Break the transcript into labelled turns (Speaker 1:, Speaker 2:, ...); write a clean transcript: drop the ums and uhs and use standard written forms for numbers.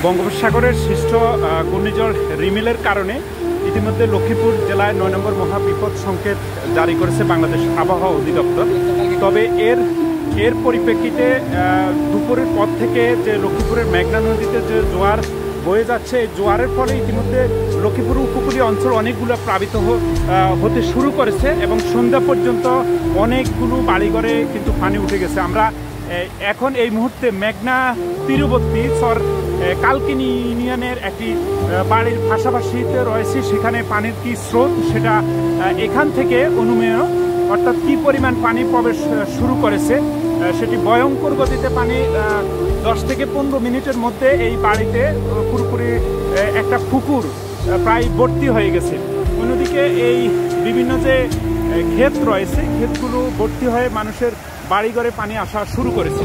Speaker 1: বঙ্গোপসাগরের সৃষ্ট ঘূর্ণিঝড় রিমেলের কারণে ইতিমধ্যে লক্ষ্মীপুর জেলায় ৯ নম্বর মহাবিপদ সংকেত জারি করেছে বাংলাদেশ আবহাওয়া অধিদপ্তর। তবে এর পরিপ্রেক্ষিতে দুপুরের পর থেকে যে লক্ষ্মীপুরের মেঘনা নদীতে যে জোয়ার বয়ে যাচ্ছে, এই জোয়ারের ফলে ইতিমধ্যে লক্ষ্মীপুর উপকূলীয় অঞ্চল অনেকগুলো প্লাবিত হতে শুরু করেছে এবং সন্ধ্যা পর্যন্ত অনেকগুলো বাড়িঘরে কিন্তু পানি উঠে গেছে। আমরা এখন এই মুহূর্তে মেঘনা তীরবর্তী কালকিনি ইউনিয়নের একটি বাড়ির পাশাপাশিতে রয়েছে। সেখানে পানির কি স্রোত সেটা এখান থেকে অনুমেয়, অর্থাৎ কি পরিমাণ পানি প্রবেশ শুরু করেছে সেটি ভয়ঙ্কর গতিতে পানি 10 থেকে 15 মিনিটের মধ্যে এই বাড়িতে পুরোপুরি একটা পুকুর প্রায় ভর্তি হয়ে গেছে। অন্যদিকে এই বিভিন্ন যে ক্ষেত রয়েছে, ক্ষেতগুলো ভর্তি হয়ে মানুষের বাড়িঘরে পানি আসা শুরু করেছে।